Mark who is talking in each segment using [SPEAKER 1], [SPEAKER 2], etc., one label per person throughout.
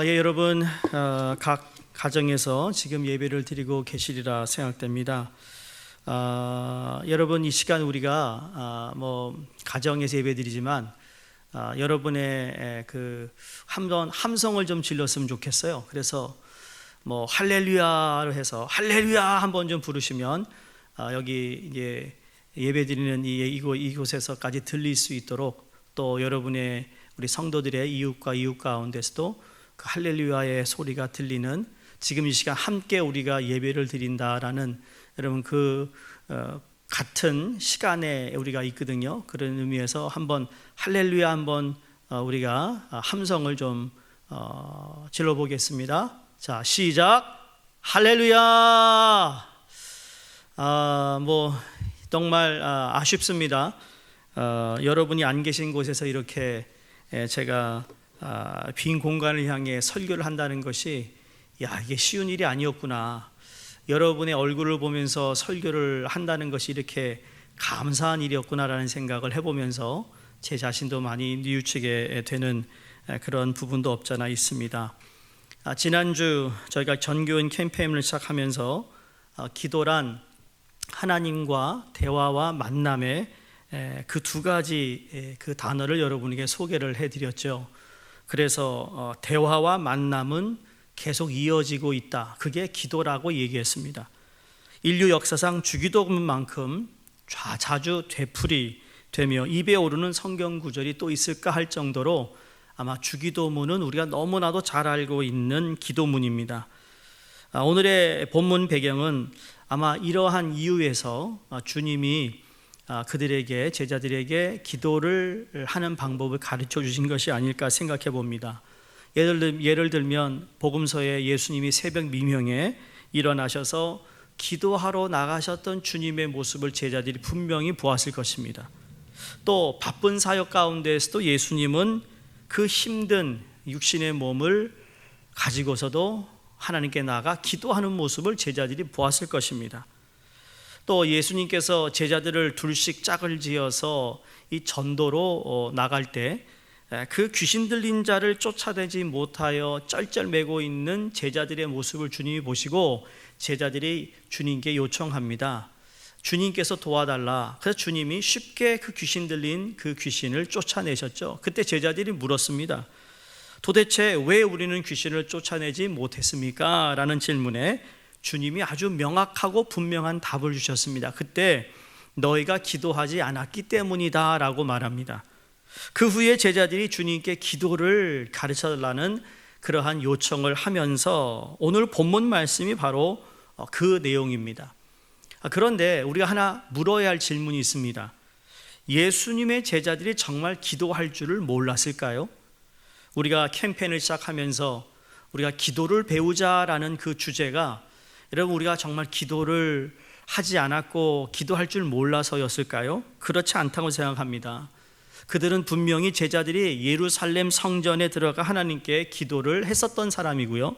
[SPEAKER 1] 예, 여러분, 각 가정에서 지금 예배를 드리고 계시리라 생각됩니다. 여러분, 이 시간 우리가 가정에서 예배드리지만 여러분의 그 한번 함성을 좀 질렀으면 좋겠어요. 그래서 할렐루야로 해서 할렐루야 한번 좀 부르시면 여기 이제 예배드리는 이곳에서까지 들릴 수 있도록, 또 여러분의 우리 성도들의 이웃과 이웃 가운데서도 그 할렐루야의 소리가 들리는 지금 이 시간 함께 우리가 예배를 드린다라는 여러분 같은 시간에 우리가 있거든요. 그런 의미에서 한번 할렐루야 한번 우리가 함성을 좀 질러 보겠습니다. 자, 시작. 할렐루야. 정말 아쉽습니다. 여러분이 안 계신 곳에서 이렇게 제가 빈 공간을 향해 설교를 한다는 것이 이게 쉬운 일이 아니었구나. 여러분의 얼굴을 보면서 설교를 한다는 것이 이렇게 감사한 일이었구나라는 생각을 해보면서 제 자신도 많이 뉘우치게 되는 그런 부분도 없잖아 있습니다. 지난주 저희가 전교인 캠페인을 시작하면서 기도란 하나님과 대화와 만남의 그 두 가지 그 단어를 여러분에게 소개를 해드렸죠. 그래서 대화와 만남은 계속 이어지고 있다. 그게 기도라고 얘기했습니다. 인류 역사상 주기도문만큼 자주 되풀이되며 입에 오르는 성경 구절이 또 있을까 할 정도로 아마 주기도문은 우리가 너무나도 잘 알고 있는 기도문입니다. 오늘의 본문 배경은 아마 이러한 이유에서 주님이 그들에게, 제자들에게 기도를 하는 방법을 가르쳐 주신 것이 아닐까 생각해 봅니다. 예를 들면 복음서에 예수님이 새벽 미명에 일어나셔서 기도하러 나가셨던 주님의 모습을 제자들이 분명히 보았을 것입니다. 또 바쁜 사역 가운데에서도 예수님은 그 힘든 육신의 몸을 가지고서도 하나님께 나아가 기도하는 모습을 제자들이 보았을 것입니다. 또 예수님께서 제자들을 둘씩 짝을 지어서 이 전도로 나갈 때 그 귀신 들린 자를 쫓아내지 못하여 쩔쩔매고 있는 제자들의 모습을 주님이 보시고 제자들이 주님께 요청합니다. 주님께서 도와달라. 그래서 주님이 쉽게 그 귀신 들린 그 귀신을 쫓아내셨죠. 그때 제자들이 물었습니다. 도대체 왜 우리는 귀신을 쫓아내지 못했습니까? 라는 질문에 주님이 아주 명확하고 분명한 답을 주셨습니다. 그때 너희가 기도하지 않았기 때문이다 라고 말합니다. 그 후에 제자들이 주님께 기도를 가르쳐달라는 그러한 요청을 하면서 오늘 본문 말씀이 바로 그 내용입니다. 그런데 우리가 하나 물어야 할 질문이 있습니다. 예수님의 제자들이 정말 기도할 줄을 몰랐을까요? 우리가 캠페인을 시작하면서 우리가 기도를 배우자라는 그 주제가 여러분 우리가 정말 기도를 하지 않았고 기도할 줄 몰라서였을까요? 그렇지 않다고 생각합니다. 그들은 분명히 제자들이 예루살렘 성전에 들어가 하나님께 기도를 했었던 사람이고요.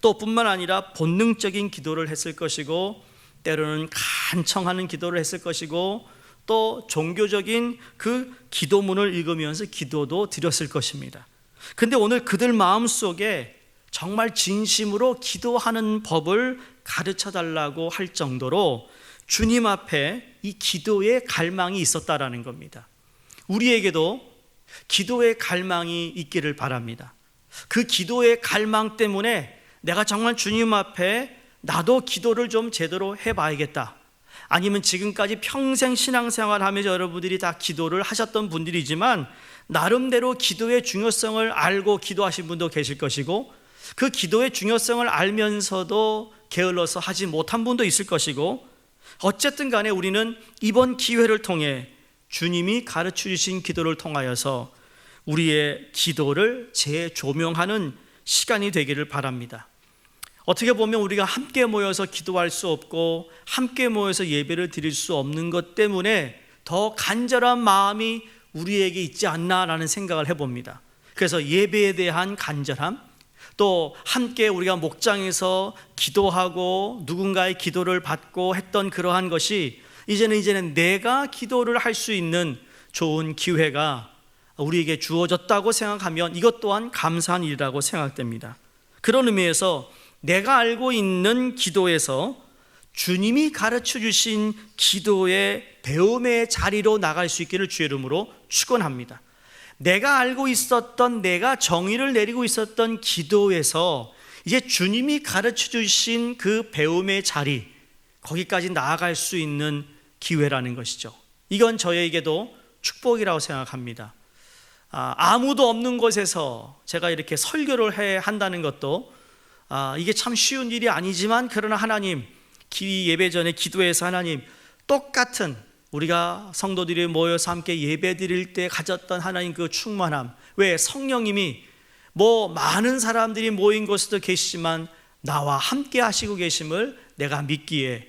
[SPEAKER 1] 또 뿐만 아니라 본능적인 기도를 했을 것이고 때로는 간청하는 기도를 했을 것이고 또 종교적인 그 기도문을 읽으면서 기도도 드렸을 것입니다. 근데 오늘 그들 마음속에 정말 진심으로 기도하는 법을 가르쳐달라고 할 정도로 주님 앞에 이 기도의 갈망이 있었다라는 겁니다. 우리에게도 기도의 갈망이 있기를 바랍니다. 그 기도의 갈망 때문에 내가 정말 주님 앞에 나도 기도를 좀 제대로 해봐야겠다. 아니면 지금까지 평생 신앙생활 하면서 여러분들이 다 기도를 하셨던 분들이지만 나름대로 기도의 중요성을 알고 기도하신 분도 계실 것이고 그 기도의 중요성을 알면서도 게을러서 하지 못한 분도 있을 것이고 어쨌든 간에 우리는 이번 기회를 통해 주님이 가르쳐 주신 기도를 통하여서 우리의 기도를 재조명하는 시간이 되기를 바랍니다. 어떻게 보면 우리가 함께 모여서 기도할 수 없고 함께 모여서 예배를 드릴 수 없는 것 때문에 더 간절한 마음이 우리에게 있지 않나라는 생각을 해봅니다. 그래서 예배에 대한 간절함, 또 함께 우리가 목장에서 기도하고 누군가의 기도를 받고 했던 그러한 것이 이제는 내가 기도를 할 수 있는 좋은 기회가 우리에게 주어졌다고 생각하면 이것 또한 감사한 일이라고 생각됩니다. 그런 의미에서 내가 알고 있는 기도에서 주님이 가르쳐 주신 기도의 배움의 자리로 나갈 수 있기를 주의 이름으로 축원합니다. 내가 알고 있었던, 내가 정의를 내리고 있었던 기도에서 이제 주님이 가르쳐 주신 그 배움의 자리, 거기까지 나아갈 수 있는 기회라는 것이죠. 이건 저에게도 축복이라고 생각합니다. 아무도 없는 곳에서 제가 이렇게 설교를 해야 한다는 것도 이게 참 쉬운 일이 아니지만, 그러나 하나님, 예배 전에 기도해서 하나님, 똑같은 우리가 성도들이 모여서 함께 예배 드릴 때 가졌던 하나님 그 충만함, 왜 성령님이 많은 사람들이 모인 곳에도 계시지만 나와 함께 하시고 계심을 내가 믿기에,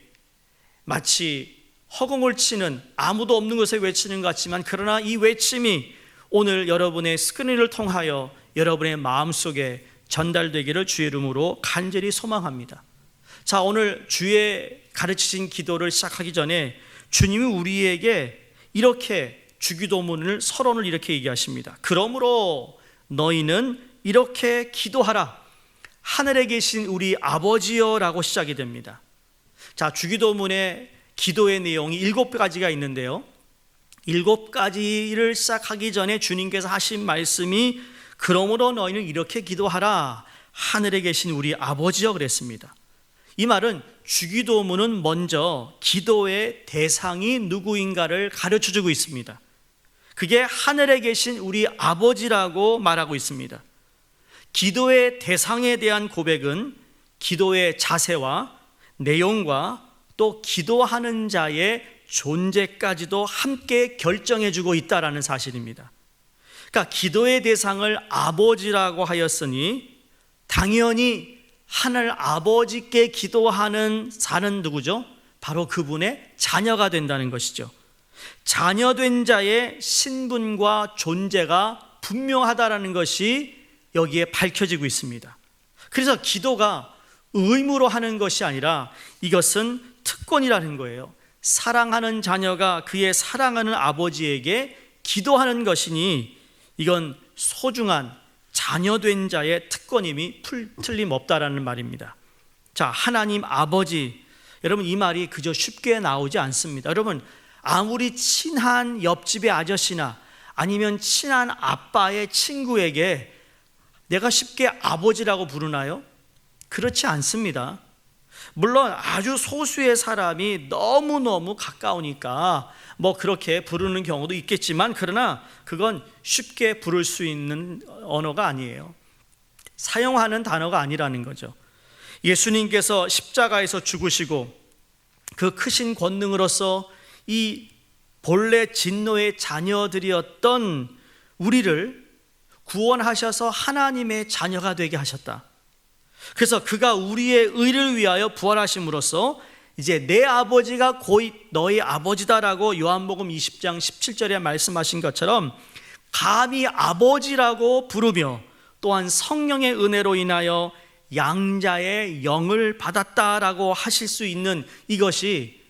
[SPEAKER 1] 마치 허공을 치는, 아무도 없는 곳에 외치는 것 같지만, 그러나 이 외침이 오늘 여러분의 스크린을 통하여 여러분의 마음속에 전달되기를 주의 이름으로 간절히 소망합니다. 자, 오늘 주의 가르치신 기도를 시작하기 전에 주님이 우리에게 이렇게 주기도문을, 서론을 이렇게 얘기하십니다. 그러므로 너희는 이렇게 기도하라. 하늘에 계신 우리 아버지여 라고 시작이 됩니다. 자, 주기도문의 기도의 내용이 7가지가 있는데요, 7가지를 시작하기 전에 주님께서 하신 말씀이 그러므로 너희는 이렇게 기도하라. 하늘에 계신 우리 아버지여 그랬습니다. 이 말은 주기도문은 먼저 기도의 대상이 누구인가를 가르쳐주고 있습니다. 그게 하늘에 계신 우리 아버지라고 말하고 있습니다. 기도의 대상에 대한 고백은 기도의 자세와 내용과 또 기도하는 자의 존재까지도 함께 결정해주고 있다는 사실입니다. 그러니까 기도의 대상을 아버지라고 하였으니 당연히 하늘 아버지께 기도하는 자는 누구죠? 바로 그분의 자녀가 된다는 것이죠. 자녀된 자의 신분과 존재가 분명하다는 것이 여기에 밝혀지고 있습니다. 그래서 기도가 의무로 하는 것이 아니라 이것은 특권이라는 거예요. 사랑하는 자녀가 그의 사랑하는 아버지에게 기도하는 것이니 이건 소중한 자녀된 자의 특권임이 틀림없다라는 말입니다. 자, 하나님 아버지, 여러분 이 말이 그저 쉽게 나오지 않습니다. 여러분, 아무리 친한 옆집의 아저씨나 아니면 친한 아빠의 친구에게 내가 쉽게 아버지라고 부르나요? 그렇지 않습니다. 물론 아주 소수의 사람이 너무너무 가까우니까 그렇게 부르는 경우도 있겠지만, 그러나 그건 쉽게 부를 수 있는 언어가 아니에요. 사용하는 단어가 아니라는 거죠. 예수님께서 십자가에서 죽으시고 그 크신 권능으로서 이 본래 진노의 자녀들이었던 우리를 구원하셔서 하나님의 자녀가 되게 하셨다. 그래서 그가 우리의 의를 위하여 부활하심으로써 이제 내 아버지가 곧 너희 아버지다라고 요한복음 20장 17절에 말씀하신 것처럼 감히 아버지라고 부르며 또한 성령의 은혜로 인하여 양자의 영을 받았다라고 하실 수 있는, 이것이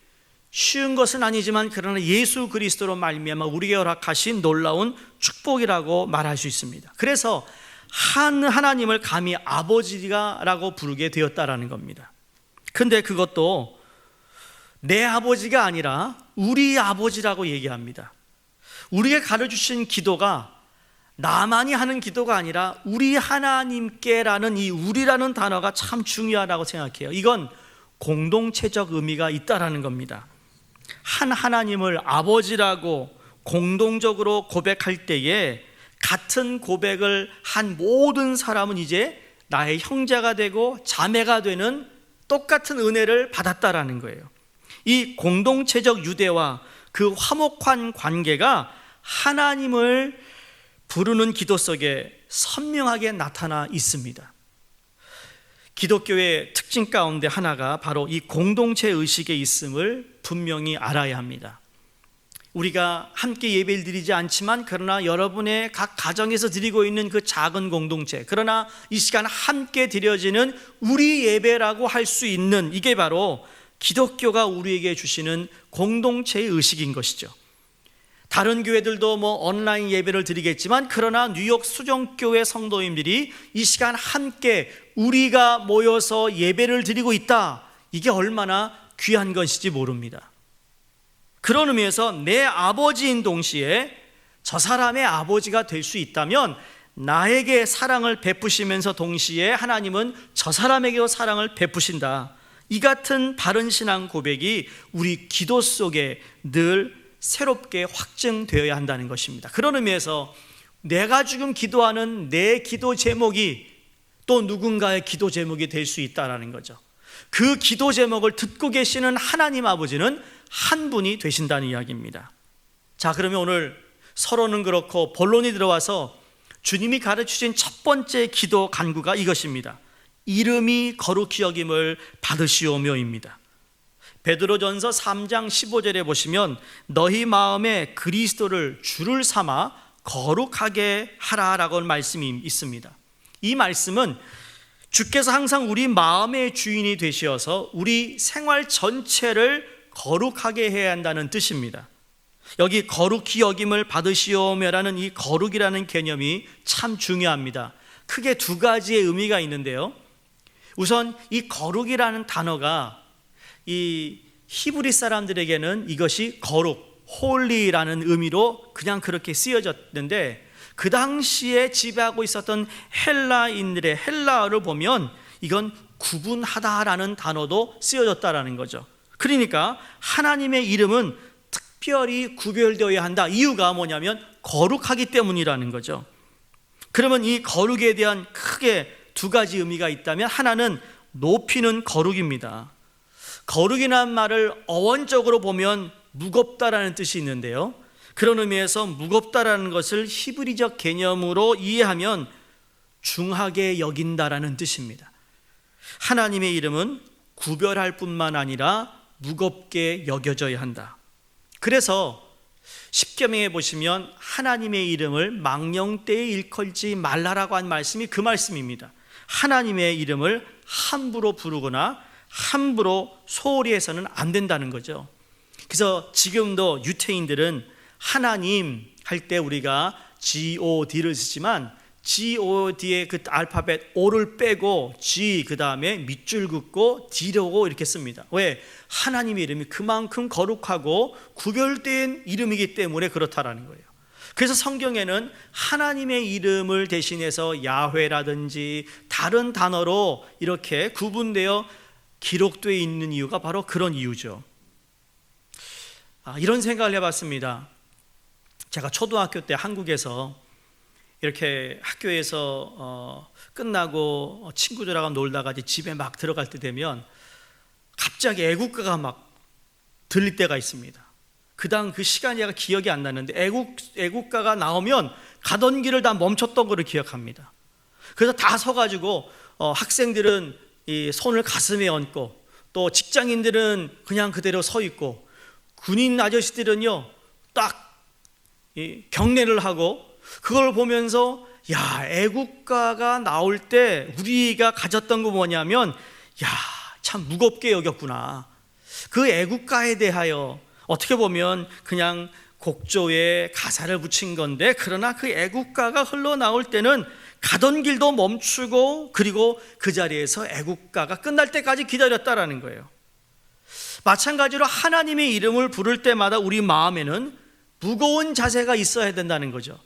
[SPEAKER 1] 쉬운 것은 아니지만 그러나 예수 그리스도로 말미암아 우리에게 허락하신 놀라운 축복이라고 말할 수 있습니다. 그래서 하나님을 감히 아버지라고 부르게 되었다라는 겁니다. 근데 그것도 내 아버지가 아니라 우리 아버지라고 얘기합니다. 우리에게 가르쳐주신 기도가 나만이 하는 기도가 아니라 우리 하나님께라는 이 우리라는 단어가 참 중요하다고 생각해요. 이건 공동체적 의미가 있다라는 겁니다. 한 하나님을 아버지라고 공동적으로 고백할 때에 같은 고백을 한 모든 사람은 이제 나의 형제가 되고 자매가 되는 똑같은 은혜를 받았다라는 거예요. 이 공동체적 유대와 그 화목한 관계가 하나님을 부르는 기도 속에 선명하게 나타나 있습니다. 기독교의 특징 가운데 하나가 바로 이 공동체 의식에 있음을 분명히 알아야 합니다. 우리가 함께 예배를 드리지 않지만 그러나 여러분의 각 가정에서 드리고 있는 그 작은 공동체, 그러나 이 시간 함께 드려지는 우리 예배라고 할 수 있는, 이게 바로 기독교가 우리에게 주시는 공동체의 의식인 것이죠. 다른 교회들도 뭐 온라인 예배를 드리겠지만, 그러나 뉴욕 수정교회 성도님들이 이 시간 함께 우리가 모여서 예배를 드리고 있다, 이게 얼마나 귀한 것인지 모릅니다. 그런 의미에서 내 아버지인 동시에 저 사람의 아버지가 될 수 있다면, 나에게 사랑을 베푸시면서 동시에 하나님은 저 사람에게도 사랑을 베푸신다, 이 같은 바른 신앙 고백이 우리 기도 속에 늘 새롭게 확증되어야 한다는 것입니다. 그런 의미에서 내가 지금 기도하는 내 기도 제목이 또 누군가의 기도 제목이 될 수 있다는 거죠. 그 기도 제목을 듣고 계시는 하나님 아버지는 한 분이 되신다는 이야기입니다. 자, 그러면 오늘 서론은 그렇고 본론이 들어와서 주님이 가르치신 첫 번째 기도 간구가 이것입니다. 이름이 거룩히 여김을 받으시오며입니다. 베드로전서 3장 15절에 보시면 너희 마음에 그리스도를 주를 삼아 거룩하게 하라라고 말씀이 있습니다. 이 말씀은 주께서 항상 우리 마음의 주인이 되시어서 우리 생활 전체를 거룩하게 해야 한다는 뜻입니다. 여기 거룩히 여김을 받으시오며라는 이 거룩이라는 개념이 참 중요합니다. 크게 두 가지의 의미가 있는데요, 우선 이 거룩이라는 단어가 이 히브리 사람들에게는 이것이 거룩, 홀리라는 의미로 그냥 그렇게 쓰여졌는데, 그 당시에 지배하고 있었던 헬라인들의 헬라어를 보면 이건 구분하다라는 단어도 쓰여졌다라는 거죠. 그러니까 하나님의 이름은 특별히 구별되어야 한다. 이유가 뭐냐면 거룩하기 때문이라는 거죠. 그러면 이 거룩에 대한 크게 두 가지 의미가 있다면, 하나는 높이는 거룩입니다. 거룩이라는 말을 어원적으로 보면 무겁다라는 뜻이 있는데요, 그런 의미에서 무겁다라는 것을 히브리적 개념으로 이해하면 중하게 여긴다라는 뜻입니다. 하나님의 이름은 구별할 뿐만 아니라 무겁게 여겨져야 한다. 그래서 십계명에 보시면 하나님의 이름을 망령되이 일컬지 말라라고 한 말씀이 그 말씀입니다. 하나님의 이름을 함부로 부르거나 함부로 소홀히 해서는 안 된다는 거죠. 그래서 지금도 유태인들은 하나님 할 때 우리가 God를 쓰지만 God의 그 알파벳 O를 빼고 G 그 다음에 밑줄 긋고 D라고 이렇게 씁니다. 왜? 하나님의 이름이 그만큼 거룩하고 구별된 이름이기 때문에 그렇다라는 거예요. 그래서 성경에는 하나님의 이름을 대신해서 야훼라든지 다른 단어로 이렇게 구분되어 기록되어 있는 이유가 바로 그런 이유죠. 이런 생각을 해봤습니다. 제가 초등학교 때 한국에서 이렇게 학교에서 끝나고 친구들하고 놀다가 이제 집에 막 들어갈 때 되면 갑자기 애국가가 막 들릴 때가 있습니다. 그 시간이 기억이 안 나는데 애국가가 나오면 가던 길을 다 멈췄던 것을 기억합니다. 그래서 다 서가지고 학생들은 이 손을 가슴에 얹고, 또 직장인들은 그냥 그대로 서 있고, 군인 아저씨들은요 딱 경례를 하고, 그걸 보면서 야, 애국가가 나올 때 우리가 가졌던 거 뭐냐면, 야, 참 무겁게 여겼구나. 그 애국가에 대하여 어떻게 보면 그냥 곡조에 가사를 붙인 건데, 그러나 그 애국가가 흘러나올 때는 가던 길도 멈추고, 그리고 그 자리에서 애국가가 끝날 때까지 기다렸다라는 거예요. 마찬가지로 하나님의 이름을 부를 때마다 우리 마음에는 무거운 자세가 있어야 된다는 거죠.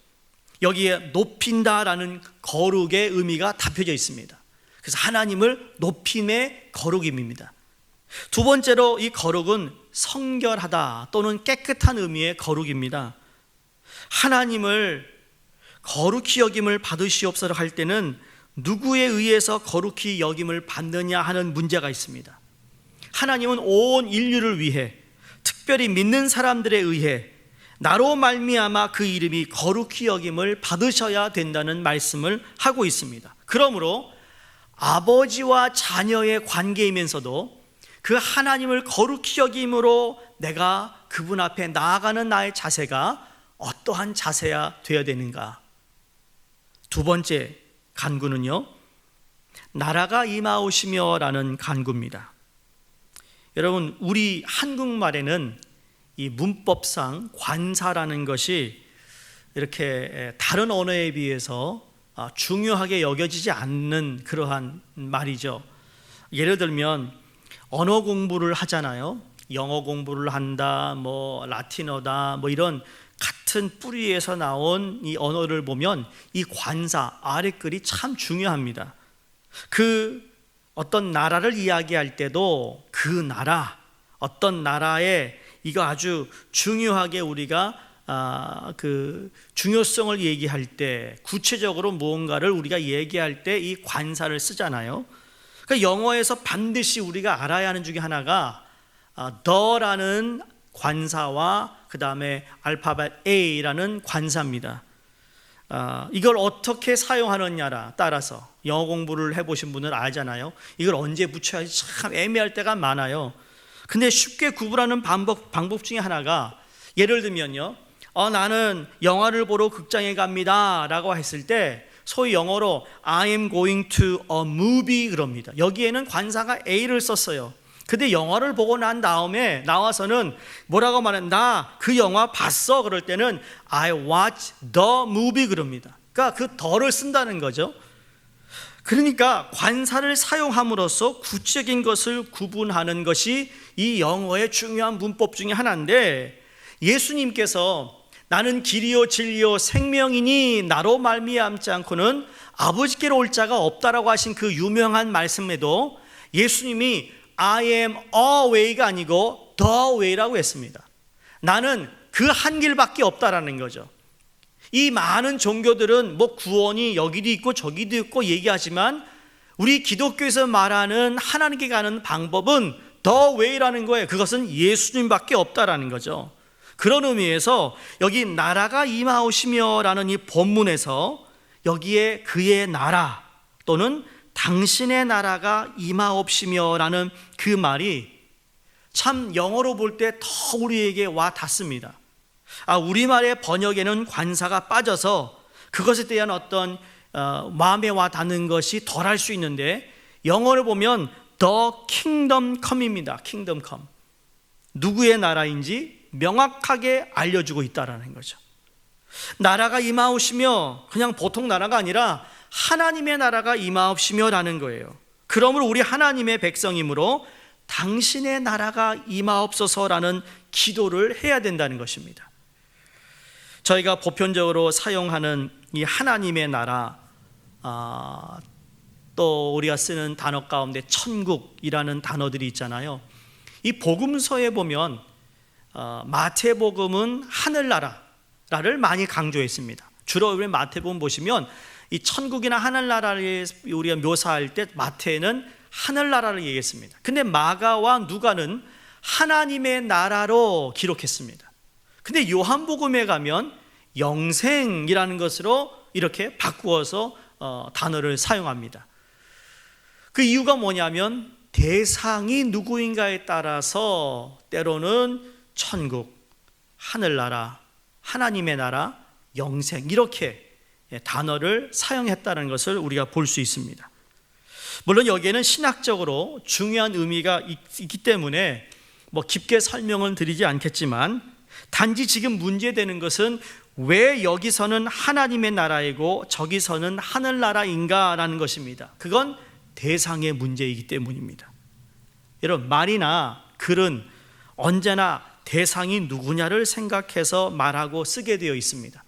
[SPEAKER 1] 여기에 높인다라는 거룩의 의미가 담겨져 있습니다. 그래서 하나님을 높임의 거룩임입니다. 두 번째로 이 거룩은 성결하다 또는 깨끗한 의미의 거룩입니다. 하나님을 거룩히 여김을 받으시옵소서 할 때는 누구에 의해서 거룩히 여김을 받느냐 하는 문제가 있습니다. 하나님은 온 인류를 위해, 특별히 믿는 사람들에 의해 나로 말미암아 그 이름이 거룩히 여김을 받으셔야 된다는 말씀을 하고 있습니다. 그러므로 아버지와 자녀의 관계이면서도 그 하나님을 거룩히 여김으로 내가 그분 앞에 나아가는 나의 자세가 어떠한 자세야 되어야 되는가? 두 번째 간구는요, 나라가 임하오시며 라는 간구입니다. 여러분, 우리 한국말에는 이 문법상 관사라는 것이 이렇게 다른 언어에 비해서 중요하게 여겨지지 않는 그러한 말이죠. 예를 들면 언어 공부를 하잖아요. 영어 공부를 한다, 뭐 라틴어다, 뭐 이런 같은 뿌리에서 나온 이 언어를 보면 이 관사, 아랫글이 참 중요합니다. 그 어떤 나라를 이야기할 때도 그 나라, 어떤 나라에 이거 아주 중요하게 우리가 그 중요성을 얘기할 때, 구체적으로 무언가를 우리가 얘기할 때 이 관사를 쓰잖아요. 그러니까 영어에서 반드시 우리가 알아야 하는 중에 하나가 the라는 관사와 그 다음에 알파벳 A라는 관사입니다. 이걸 어떻게 사용하느냐라 따라서 영어 공부를 해보신 분은 알잖아요. 이걸 언제 붙여야지 참 애매할 때가 많아요. 근데 쉽게 구분하는 방법 중에 하나가, 예를 들면요, 나는 영화를 보러 극장에 갑니다 라고 했을 때 소위 영어로 I am going to a movie 그럽니다. 여기에는 관사가 A를 썼어요. 근데 영화를 보고 난 다음에 나와서는 뭐라고 말하는, 나 그 영화 봤어 그럴 때는 I watch the movie 그럽니다. 그러니까 그 더를 쓴다는 거죠. 그러니까 관사를 사용함으로써 구체적인 것을 구분하는 것이 이 영어의 중요한 문법 중에 하나인데, 예수님께서 나는 길이요 진리요 생명이니 나로 말미암지 않고는 아버지께로 올 자가 없다라고 하신 그 유명한 말씀에도 예수님이 I am a way가 아니고 the way라고 했습니다. 나는 그 한 길밖에 없다라는 거죠. 이 많은 종교들은 뭐 구원이 여기도 있고 저기도 있고 얘기하지만 우리 기독교에서 말하는 하나님께 가는 방법은 the way라는 거예요. 그것은 예수님밖에 없다라는 거죠. 그런 의미에서 여기 나라가 임하오시며 라는 이 본문에서 여기에 그의 나라 또는 당신의 나라가 임하옵시며 라는 그 말이 참 영어로 볼 때 더 우리에게 와 닿습니다. 우리말의 번역에는 관사가 빠져서 그것에 대한 어떤 마음에 와 닿는 것이 덜할 수 있는데, 영어를 보면 The Kingdom Come입니다. Kingdom Come. 누구의 나라인지 명확하게 알려주고 있다라는 거죠. 나라가 임하오시며 그냥 보통 나라가 아니라 하나님의 나라가 임하옵시며라는 거예요. 그러므로 우리 하나님의 백성이므로 당신의 나라가 임하옵소서라는 기도를 해야 된다는 것입니다. 저희가 보편적으로 사용하는 이 하나님의 나라, 또 우리가 쓰는 단어 가운데 천국이라는 단어들이 있잖아요. 이 복음서에 보면 마태복음은 하늘나라를 많이 강조했습니다. 주로 우리 마태복음 보시면 이 천국이나 하늘나라를 우리가 묘사할 때 마태는 하늘나라를 얘기했습니다. 근데 마가와 누가는 하나님의 나라로 기록했습니다. 근데 요한복음에 가면 영생이라는 것으로 이렇게 바꾸어서 단어를 사용합니다. 그 이유가 뭐냐면 대상이 누구인가에 따라서 때로는 천국, 하늘나라, 하나님의 나라, 영생 이렇게 단어를 사용했다는 것을 우리가 볼 수 있습니다. 물론 여기에는 신학적으로 중요한 의미가 있기 때문에 뭐 깊게 설명은 드리지 않겠지만, 단지 지금 문제되는 것은 왜 여기서는 하나님의 나라이고 저기서는 하늘나라인가라는 것입니다. 그건 대상의 문제이기 때문입니다. 여러분, 말이나 글은 언제나 대상이 누구냐를 생각해서 말하고 쓰게 되어 있습니다.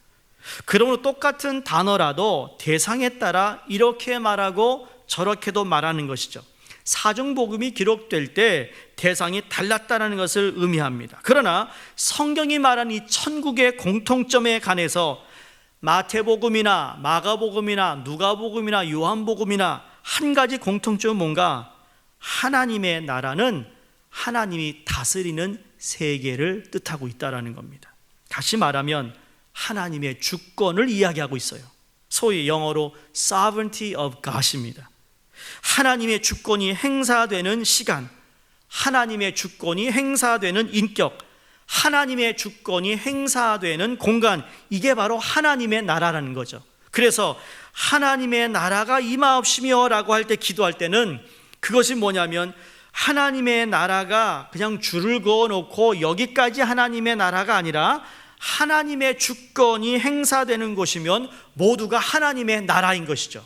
[SPEAKER 1] 그러므로 똑같은 단어라도 대상에 따라 이렇게 말하고 저렇게도 말하는 것이죠. 사중복음이 기록될 때 대상이 달랐다는 것을 의미합니다. 그러나 성경이 말하는 이 천국의 공통점에 관해서 마태복음이나 마가복음이나 누가복음이나 요한복음이나 한 가지 공통점은 뭔가, 하나님의 나라는 하나님이 다스리는 세계를 뜻하고 있다는 겁니다. 다시 말하면 하나님의 주권을 이야기하고 있어요. 소위 영어로 sovereignty of God입니다. 하나님의 주권이 행사되는 시간, 하나님의 주권이 행사되는 인격, 하나님의 주권이 행사되는 공간, 이게 바로 하나님의 나라라는 거죠. 그래서 하나님의 나라가 임하옵시며 라고 할 때, 기도할 때는 그것이 뭐냐면 하나님의 나라가 그냥 줄을 그어놓고 여기까지 하나님의 나라가 아니라 하나님의 주권이 행사되는 곳이면 모두가 하나님의 나라인 것이죠.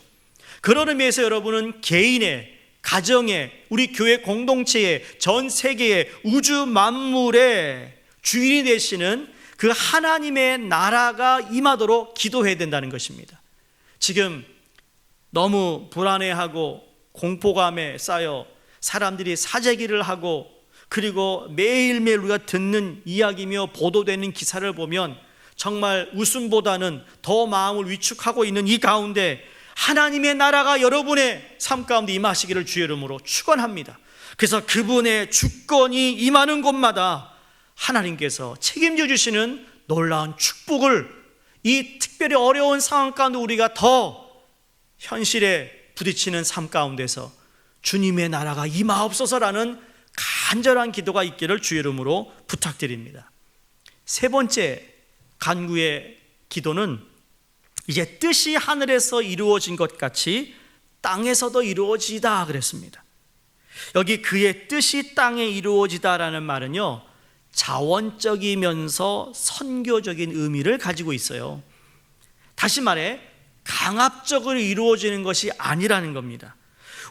[SPEAKER 1] 그런 의미에서 여러분은 개인의, 가정의, 우리 교회 공동체의, 전 세계의, 우주 만물의 주인이 되시는 그 하나님의 나라가 임하도록 기도해야 된다는 것입니다. 지금 너무 불안해하고 공포감에 쌓여 사람들이 사재기를 하고, 그리고 매일매일 우리가 듣는 이야기며 보도되는 기사를 보면 정말 웃음보다는 더 마음을 위축하고 있는 이 가운데 하나님의 나라가 여러분의 삶 가운데 임하시기를 주의 이름으로 축원합니다. 그래서 그분의 주권이 임하는 곳마다 하나님께서 책임져 주시는 놀라운 축복을, 이 특별히 어려운 상황 가운데 우리가 더 현실에 부딪히는 삶 가운데서 주님의 나라가 임하옵소서라는 간절한 기도가 있기를 주의 이름으로 부탁드립니다. 세 번째 간구의 기도는 이제 뜻이 하늘에서 이루어진 것 같이 땅에서도 이루어지다 그랬습니다. 여기 그의 뜻이 땅에 이루어지다라는 말은요, 자원적이면서 선교적인 의미를 가지고 있어요. 다시 말해 강압적으로 이루어지는 것이 아니라는 겁니다.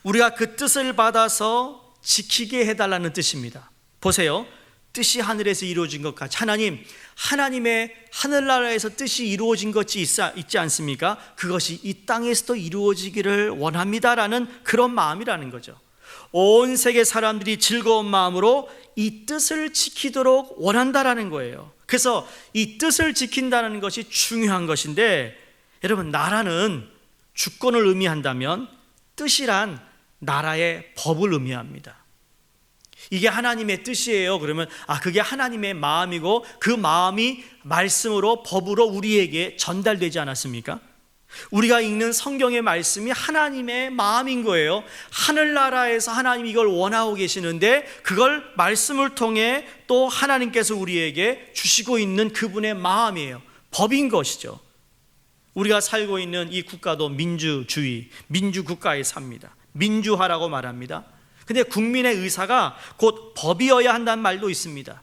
[SPEAKER 1] 우리가 그 뜻을 받아서 지키게 해달라는 뜻입니다. 보세요, 뜻이 하늘에서 이루어진 것 같이 하나님의 하늘나라에서 뜻이 이루어진 것이 있지 않습니까? 그것이 이 땅에서도 이루어지기를 원합니다라는 그런 마음이라는 거죠. 온 세계 사람들이 즐거운 마음으로 이 뜻을 지키도록 원한다라는 거예요. 그래서 이 뜻을 지킨다는 것이 중요한 것인데, 여러분, 나라는 주권을 의미한다면 뜻이란 나라의 법을 의미합니다. 이게 하나님의 뜻이에요. 그러면 그게 하나님의 마음이고 그 마음이 말씀으로, 법으로 우리에게 전달되지 않았습니까? 우리가 읽는 성경의 말씀이 하나님의 마음인 거예요. 하늘나라에서 하나님이 이걸 원하고 계시는데 그걸 말씀을 통해 또 하나님께서 우리에게 주시고 있는 그분의 마음이에요. 법인 것이죠. 우리가 살고 있는 이 국가도 민주주의, 민주국가에 삽니다. 민주화라고 말합니다. 근데 국민의 의사가 곧 법이어야 한다는 말도 있습니다.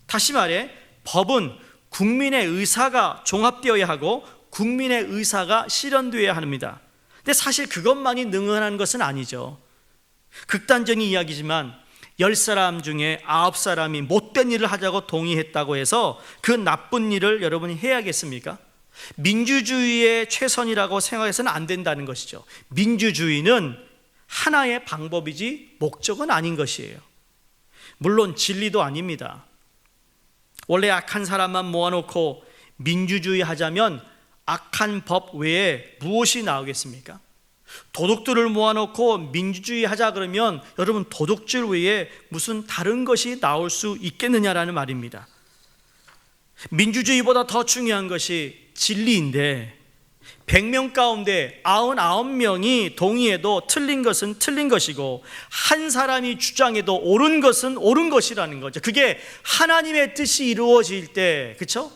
[SPEAKER 1] 다시 말해 법은 국민의 의사가 종합되어야 하고 국민의 의사가 실현되어야 합니다. 근데 사실 그것만이 능한 것은 아니죠. 극단적인 이야기지만 10사람 중에 9사람이 못된 일을 하자고 동의했다고 해서 그 나쁜 일을 여러분이 해야겠습니까? 민주주의의 최선이라고 생각해서는 안 된다는 것이죠. 민주주의는 하나의 방법이지 목적은 아닌 것이에요. 물론 진리도 아닙니다. 원래 악한 사람만 모아놓고 민주주의 하자면 악한 법 외에 무엇이 나오겠습니까? 도둑들을 모아놓고 민주주의 하자 그러면 여러분, 도둑질 외에 무슨 다른 것이 나올 수 있겠느냐라는 말입니다. 민주주의보다 더 중요한 것이 진리인데 100명 가운데 99명이 동의해도 틀린 것은 틀린 것이고 한 사람이 주장해도 옳은 것은 옳은 것이라는 거죠. 그게 하나님의 뜻이 이루어질 때, 그렇죠?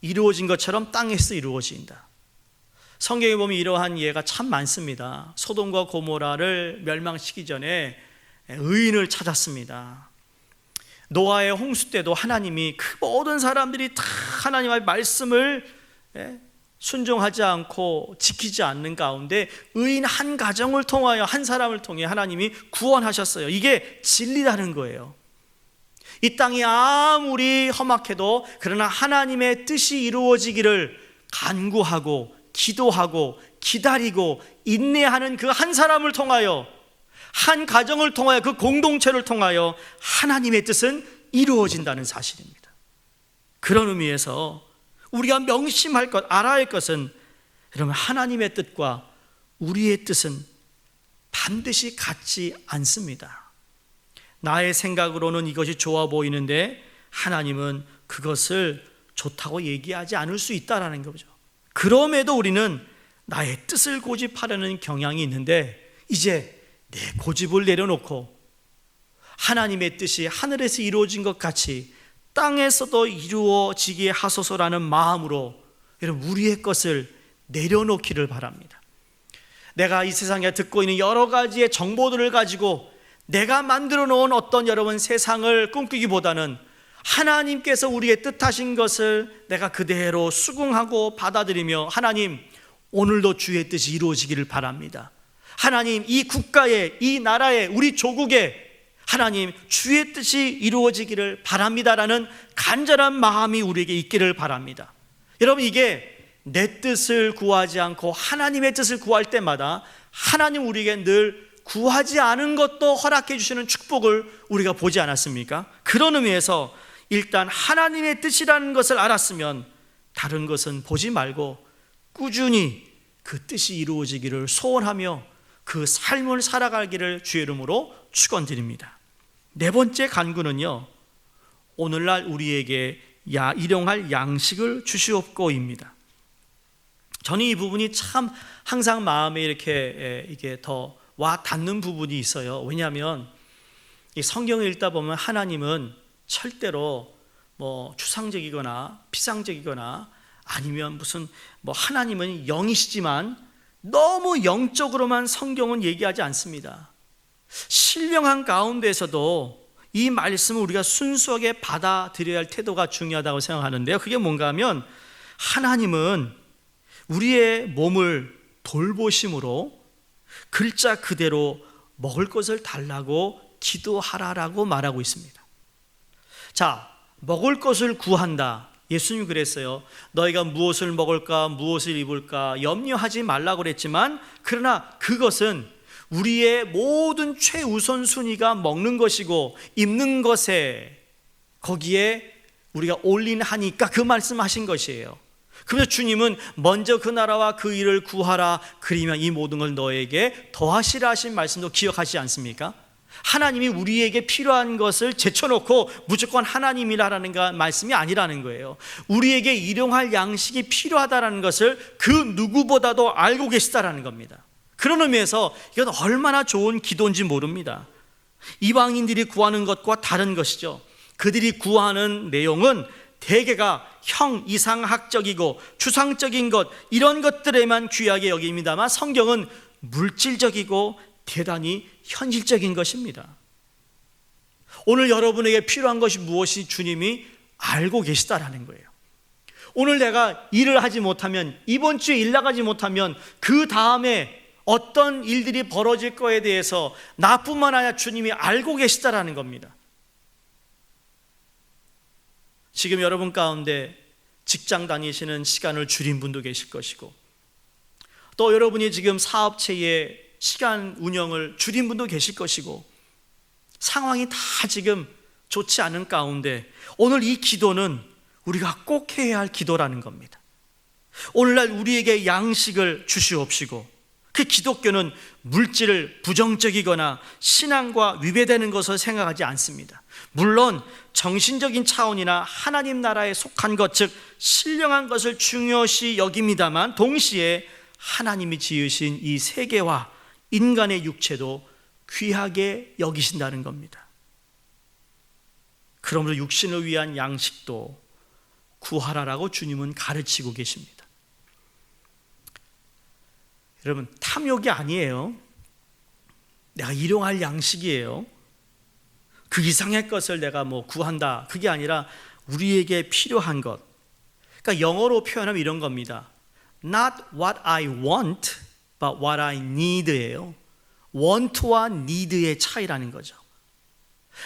[SPEAKER 1] 이루어진 것처럼 땅에서 이루어진다. 성경에 보면 이러한 예가 참 많습니다. 소돔과 고모라를 멸망시키기 전에 의인을 찾았습니다. 노아의 홍수 때도 하나님이 그 모든 사람들이 다 하나님의 말씀을 순종하지 않고 지키지 않는 가운데 의인 한 가정을 통하여, 한 사람을 통해 하나님이 구원하셨어요. 이게 진리라는 거예요. 이 땅이 아무리 험악해도 그러나 하나님의 뜻이 이루어지기를 간구하고 기도하고 기다리고 인내하는 그 한 사람을 통하여, 한 가정을 통하여, 그 공동체를 통하여 하나님의 뜻은 이루어진다는 사실입니다. 그런 의미에서 우리가 명심할 것, 알아야 할 것은, 여러분, 하나님의 뜻과 우리의 뜻은 반드시 같지 않습니다. 나의 생각으로는 이것이 좋아 보이는데 하나님은 그것을 좋다고 얘기하지 않을 수 있다는 거죠. 그럼에도 우리는 나의 뜻을 고집하려는 경향이 있는데 이제 내 고집을 내려놓고 하나님의 뜻이 하늘에서 이루어진 것 같이 땅에서도 이루어지게 하소서라는 마음으로 여러분, 우리의 것을 내려놓기를 바랍니다. 내가 이 세상에 듣고 있는 여러 가지의 정보들을 가지고 내가 만들어 놓은 어떤 여러분 세상을 꿈꾸기보다는 하나님께서 우리의 뜻하신 것을 내가 그대로 수긍하고 받아들이며, 하나님 오늘도 주의 뜻이 이루어지기를 바랍니다. 하나님 이 국가에, 이 나라에, 우리 조국에 하나님 주의 뜻이 이루어지기를 바랍니다라는 간절한 마음이 우리에게 있기를 바랍니다. 여러분, 이게 내 뜻을 구하지 않고 하나님의 뜻을 구할 때마다 하나님 우리에게 늘 구하지 않은 것도 허락해 주시는 축복을 우리가 보지 않았습니까? 그런 의미에서 일단 하나님의 뜻이라는 것을 알았으면 다른 것은 보지 말고 꾸준히 그 뜻이 이루어지기를 소원하며 그 삶을 살아가기를 주의 이름으로 축원드립니다. 네 번째 간구는요, 오늘날 우리에게 일용할 양식을 주시옵고입니다. 저는 이 부분이 참 항상 마음에 이게 더 와 닿는 부분이 있어요. 왜냐하면 이 성경을 읽다 보면 하나님은 절대로 뭐 추상적이거나 피상적이거나 아니면 무슨 하나님은 영이시지만 너무 영적으로만 성경은 얘기하지 않습니다. 신령한 가운데에서도 이 말씀을 우리가 순수하게 받아들여야 할 태도가 중요하다고 생각하는데요, 그게 뭔가 하면 하나님은 우리의 몸을 돌보심으로 글자 그대로 먹을 것을 달라고 기도하라라고 말하고 있습니다. 자, 먹을 것을 구한다. 예수님이 그랬어요. 너희가 무엇을 먹을까, 무엇을 입을까 염려하지 말라고 그랬지만, 그러나 그것은 우리의 모든 최우선 순위가 먹는 것이고 입는 것에 거기에 우리가 올인하니까 그 말씀하신 것이에요. 그래서 주님은 먼저 그 나라와 그 일을 구하라, 그리면 이 모든 걸 너에게 더하시라 하신 말씀도 기억하시지 않습니까? 하나님이 우리에게 필요한 것을 제쳐놓고 무조건 하나님이라는 말씀이 아니라는 거예요. 우리에게 일용할 양식이 필요하다는 것을 그 누구보다도 알고 계시다라는 겁니다. 그런 의미에서 이건 얼마나 좋은 기도인지 모릅니다. 이방인들이 구하는 것과 다른 것이죠. 그들이 구하는 내용은 대개가 이상학적이고 추상적인 것, 이런 것들에만 귀하게 여깁니다만 성경은 물질적이고 대단히 현실적인 것입니다. 오늘 여러분에게 필요한 것이 무엇이 주님이 알고 계시다라는 거예요. 오늘 내가 일을 하지 못하면, 이번 주에 일 나가지 못하면 그 다음에 어떤 일들이 벌어질 거에 대해서 나뿐만 아니라 주님이 알고 계시다라는 겁니다. 지금 여러분 가운데 직장 다니시는 시간을 줄인 분도 계실 것이고, 또 여러분이 지금 사업체의 시간 운영을 줄인 분도 계실 것이고, 상황이 다 지금 좋지 않은 가운데 오늘 이 기도는 우리가 꼭 해야 할 기도라는 겁니다. 오늘날 우리에게 양식을 주시옵시고, 그 기독교는 물질을 부정적이거나 신앙과 위배되는 것을 생각하지 않습니다. 물론 정신적인 차원이나 하나님 나라에 속한 것, 즉 신령한 것을 중요시 여깁니다만, 동시에 하나님이 지으신 이 세계와 인간의 육체도 귀하게 여기신다는 겁니다. 그러므로 육신을 위한 양식도 구하라라고 주님은 가르치고 계십니다. 여러분, 탐욕이 아니에요. 내가 일용할 양식이에요. 그 이상의 것을 내가 구한다, 그게 아니라 우리에게 필요한 것. 그러니까 영어로 표현하면 이런 겁니다. Not what I want, but what I need예요. want와 need의 차이라는 거죠.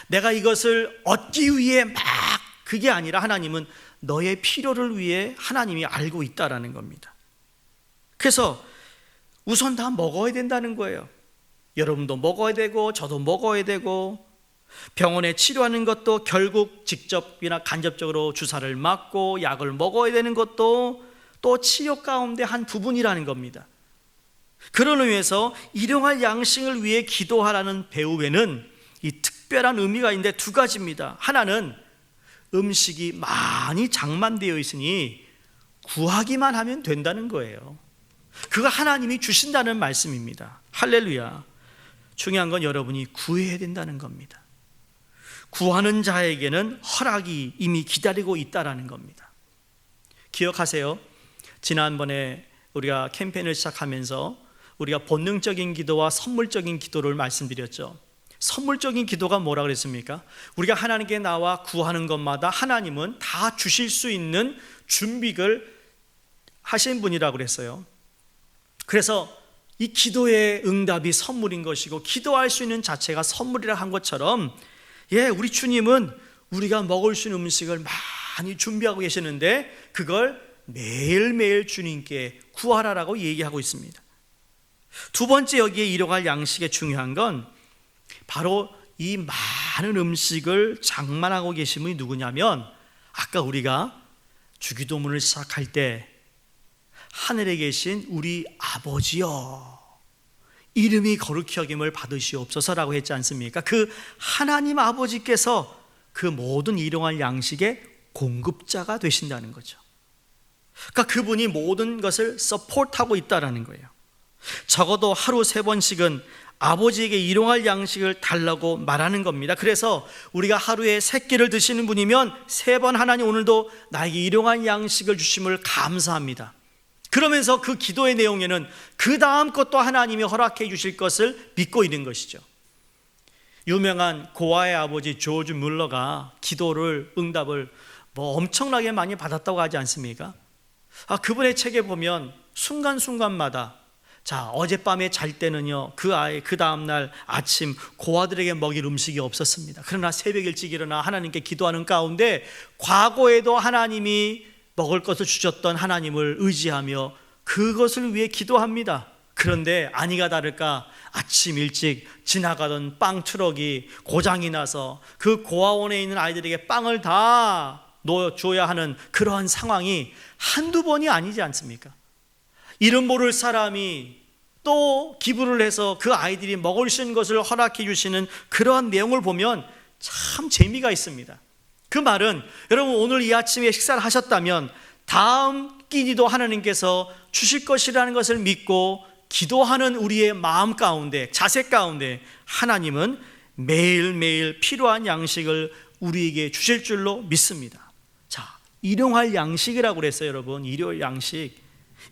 [SPEAKER 1] 내가 이것을 얻기 위해 그게 아니라 하나님은 너의 필요를 위해 하나님이 알고 있다라는 겁니다. 그래서 우선 다 먹어야 된다는 거예요. 여러분도 먹어야 되고 저도 먹어야 되고, 병원에 치료하는 것도 결국 직접이나 간접적으로 주사를 맞고 약을 먹어야 되는 것도 또 치료 가운데 한 부분이라는 겁니다. 그런 의미에서 일용할 양식을 위해 기도하라는 배후에는 이 특별한 의미가 있는데 두 가지입니다. 하나는 음식이 많이 장만되어 있으니 구하기만 하면 된다는 거예요. 그거 하나님이 주신다는 말씀입니다. 할렐루야. 중요한 건 여러분이 구해야 된다는 겁니다. 구하는 자에게는 허락이 이미 기다리고 있다라는 겁니다. 기억하세요. 지난번에 우리가 캠페인을 시작하면서 우리가 본능적인 기도와 선물적인 기도를 말씀드렸죠. 선물적인 기도가 뭐라 그랬습니까? 우리가 하나님께 나와 구하는 것마다 하나님은 다 주실 수 있는 준비를 하신 분이라고 그랬어요. 그래서 이 기도의 응답이 선물인 것이고 기도할 수 있는 자체가 선물이라 한 것처럼 우리 주님은 우리가 먹을 수 있는 음식을 많이 준비하고 계시는데 그걸 매일매일 주님께 구하라라고 얘기하고 있습니다. 두 번째 여기에 일용할 양식의 중요한 건 바로 이 많은 음식을 장만하고 계신 분이 누구냐면 아까 우리가 주기도문을 시작할 때 하늘에 계신 우리 아버지여 이름이 거룩히 여김을 받으시옵소서라고 했지 않습니까? 그 하나님 아버지께서 그 모든 일용할 양식의 공급자가 되신다는 거죠. 그러니까 그분이 모든 것을 서포트하고 있다는 거예요. 적어도 하루 3번씩은 아버지에게 일용할 양식을 달라고 말하는 겁니다. 그래서 우리가 하루에 3끼를 드시는 분이면 3번 하나님 오늘도 나에게 일용할 양식을 주심을 감사합니다. 그러면서 그 기도의 내용에는 그 다음 것도 하나님이 허락해 주실 것을 믿고 있는 것이죠. 유명한 고아의 아버지 조지 뮬러가 기도를 응답을 엄청나게 많이 받았다고 하지 않습니까? 그분의 책에 보면 순간순간마다 어젯밤에 잘 때는요 그 다음날 아침 고아들에게 먹일 음식이 없었습니다. 그러나 새벽 일찍 일어나 하나님께 기도하는 가운데 과거에도 하나님이 먹을 것을 주셨던 하나님을 의지하며 그것을 위해 기도합니다. 그런데 아니가 다를까 아침 일찍 지나가던 빵 트럭이 고장이 나서 그 고아원에 있는 아이들에게 빵을 다 넣어줘야 하는 그러한 상황이 한두 번이 아니지 않습니까? 이름 모를 사람이 또 기부를 해서 그 아이들이 먹을 수 있는 것을 허락해 주시는 그러한 내용을 보면 참 재미가 있습니다. 그 말은 여러분 오늘 이 아침에 식사를 하셨다면 다음 끼니도 하나님께서 주실 것이라는 것을 믿고 기도하는 우리의 마음 가운데 자세 가운데 하나님은 매일매일 필요한 양식을 우리에게 주실 줄로 믿습니다. 일용할 양식이라고 그랬어요. 여러분 일용할 양식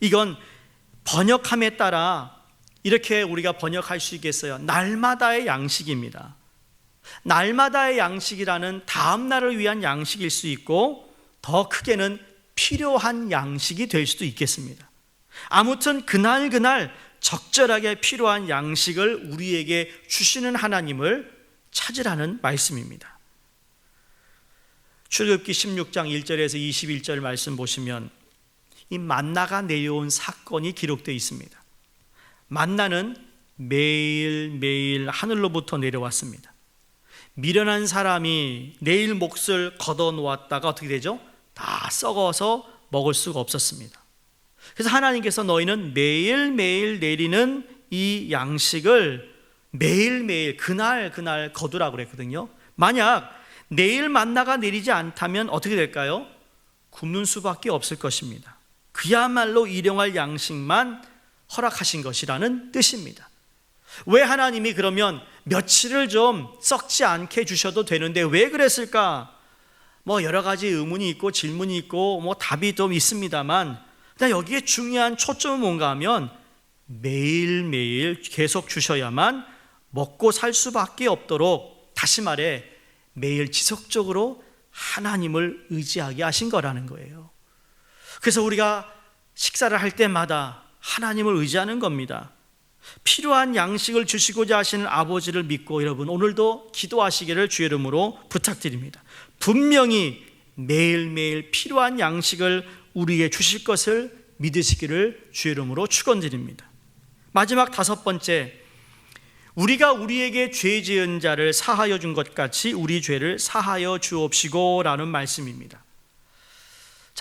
[SPEAKER 1] 이건 번역함에 따라 이렇게 우리가 번역할 수 있겠어요. 날마다의 양식입니다. 날마다의 양식이라는 다음 날을 위한 양식일 수 있고 더 크게는 필요한 양식이 될 수도 있겠습니다. 아무튼 그날 적절하게 필요한 양식을 우리에게 주시는 하나님을 찾으라는 말씀입니다. 출애굽기 16장 1절에서 21절 말씀 보시면 이 만나가 내려온 사건이 기록되어 있습니다. 만나는 매일매일 하늘로부터 내려왔습니다. 미련한 사람이 내일 몫을 걷어놓았다가 어떻게 되죠? 다 썩어서 먹을 수가 없었습니다. 그래서 하나님께서 너희는 매일매일 내리는 이 양식을 매일매일 그날 거두라고 그랬거든요. 만약 내일 만나가 내리지 않다면 어떻게 될까요? 굶는 수밖에 없을 것입니다. 그야말로 일용할 양식만 허락하신 것이라는 뜻입니다. 왜 하나님이 그러면 며칠을 좀 썩지 않게 주셔도 되는데 왜 그랬을까? 여러 가지 의문이 있고 질문이 있고 답이 좀 있습니다만 여기에 중요한 초점은 뭔가 하면 매일매일 계속 주셔야만 먹고 살 수밖에 없도록 다시 말해 매일 지속적으로 하나님을 의지하게 하신 거라는 거예요. 그래서 우리가 식사를 할 때마다 하나님을 의지하는 겁니다. 필요한 양식을 주시고자 하시는 아버지를 믿고 여러분 오늘도 기도하시기를 주의 이름으로 부탁드립니다. 분명히 매일매일 필요한 양식을 우리에게 주실 것을 믿으시기를 주의 이름으로 축원드립니다. 마지막 5번째, 우리가 우리에게 죄 지은 자를 사하여 준 것 같이 우리 죄를 사하여 주옵시고 라는 말씀입니다.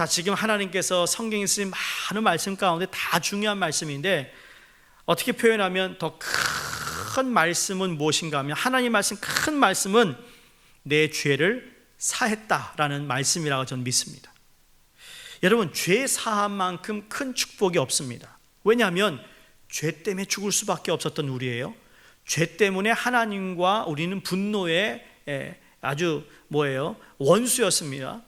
[SPEAKER 1] 지금 하나님께서 성경에 쓰인 많은 말씀 가운데 다 중요한 말씀인데 어떻게 표현하면 더 큰 말씀은 무엇인가 하면 하나님 말씀 큰 말씀은 내 죄를 사했다라는 말씀이라고 저는 믿습니다. 여러분 죄 사함만큼 큰 축복이 없습니다. 왜냐하면 죄 때문에 죽을 수밖에 없었던 우리예요. 죄 때문에 하나님과 우리는 분노의 아주 원수였습니다.